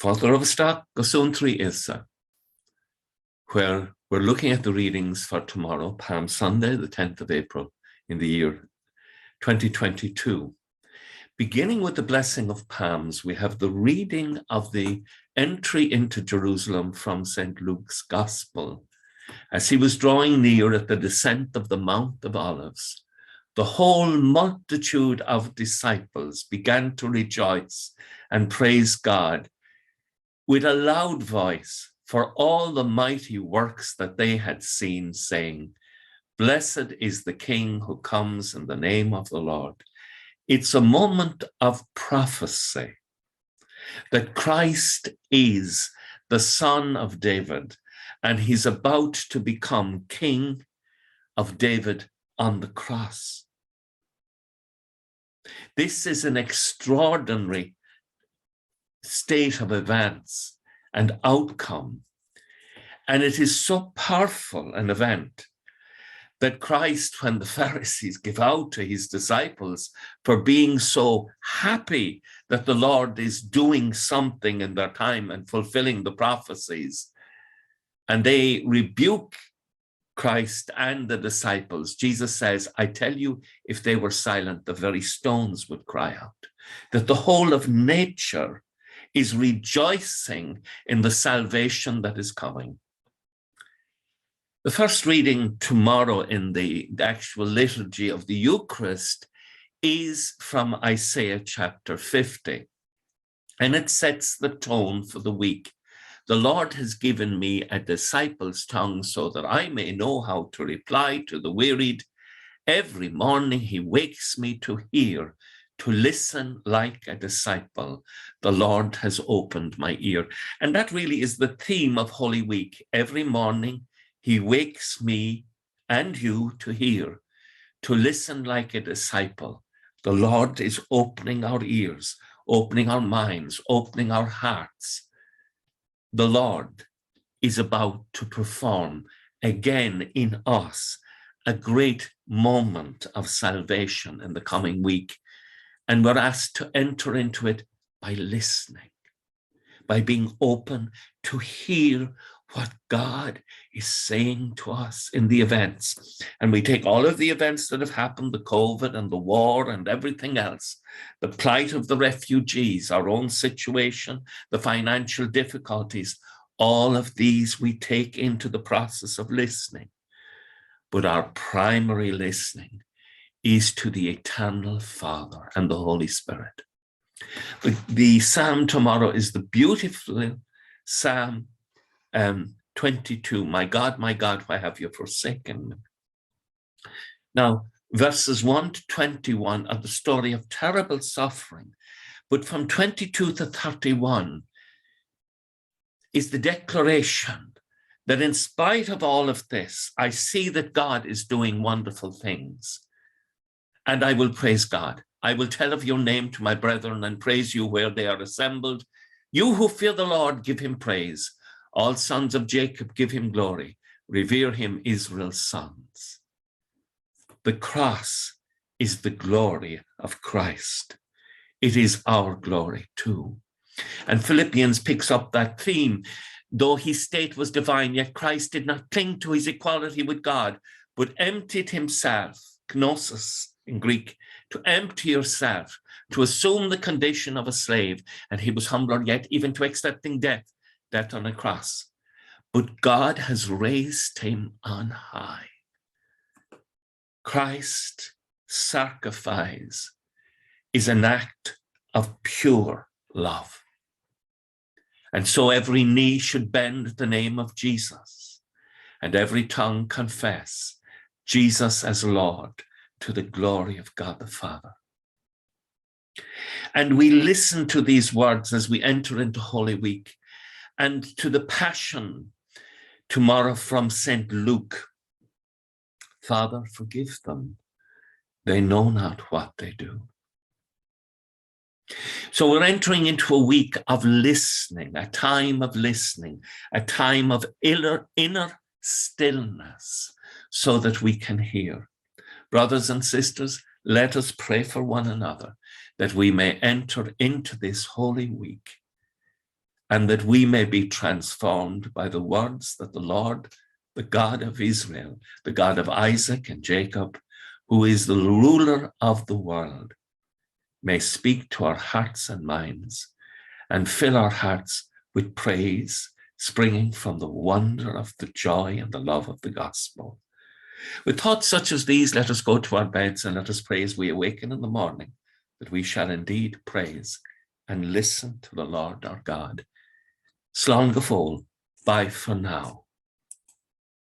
folklore of stock go Suantraí Íosa, where we're looking at the readings for tomorrow, Palm Sunday, the 10th of April in the year 2022. Beginning with the blessing of palms, we have the reading of the entry into Jerusalem from St. Luke's Gospel. As he was drawing near at the descent of the Mount of Olives, the whole multitude of disciples began to rejoice and praise God with a loud voice for all the mighty works that they had seen, saying, "Blessed is the King who comes in the name of the Lord." It's a moment of prophecy that Christ is the Son of David, and he's about to become King of David on the cross. This is an extraordinary state of events and outcome, and it is so powerful an event that Christ, when the Pharisees give out to his disciples for being so happy that the Lord is doing something in their time and fulfilling the prophecies, and they rebuke Christ and the disciples, Jesus says, "I tell you, if they were silent, the very stones would cry out." That the whole of nature is rejoicing in the salvation that is coming. The first reading tomorrow in the actual liturgy of the Eucharist is from Isaiah chapter 50, and it sets the tone for the week. "The Lord has given me a disciple's tongue so that I may know how to reply to the wearied. Every morning he wakes me to hear, to listen like a disciple. The Lord has opened my ear." And that really is the theme of Holy Week. Every morning he wakes me and you to hear, to listen like a disciple. The Lord is opening our ears, opening our minds, opening our hearts. The Lord is about to perform again in us a great moment of salvation in the coming week. And we're asked to enter into it by listening, by being open to hear what God is saying to us in the events. And we take all of the events that have happened, the COVID and the war and everything else, the plight of the refugees, our own situation, the financial difficulties, all of these we take into the process of listening. But our primary listening is to the eternal Father and the Holy Spirit. The psalm tomorrow is the beautiful Psalm 22, my God, why have you forsaken me?" Now, verses 1 to 21 are the story of terrible suffering, but from 22 to 31 is the declaration that in spite of all of this, I see that God is doing wonderful things, and I will praise God. "I will tell of your name to my brethren and praise you where they are assembled. You who fear the Lord, give him praise. All sons of Jacob, give him glory. Revere him, Israel's sons." The cross is the glory of Christ. It is our glory too. And Philippians picks up that theme. "Though his state was divine, yet Christ did not cling to his equality with God, but emptied himself," kenosis in Greek, to empty yourself, to assume the condition of a slave. "And he was humbler yet, even to accepting death on a cross. But God has raised him on high." Christ's sacrifice is an act of pure love. And so every knee should bend at the name of Jesus, and every tongue confess Jesus as Lord, to the glory of God the Father. And we listen to these words as we enter into Holy Week, and to the Passion tomorrow from St. Luke. "Father, forgive them. They know not what they do." So we're entering into a week of listening, a time of listening, a time of inner stillness, so that we can hear. Brothers and sisters, let us pray for one another, that we may enter into this Holy Week and that we may be transformed by the words that the Lord, the God of Israel, the God of Isaac and Jacob, who is the ruler of the world, may speak to our hearts and minds and fill our hearts with praise springing from the wonder of the joy and the love of the gospel. With thoughts such as these, let us go to our beds and let us pray as we awaken in the morning, that we shall indeed praise and listen to the Lord our God. Slán go fóill, bye for now.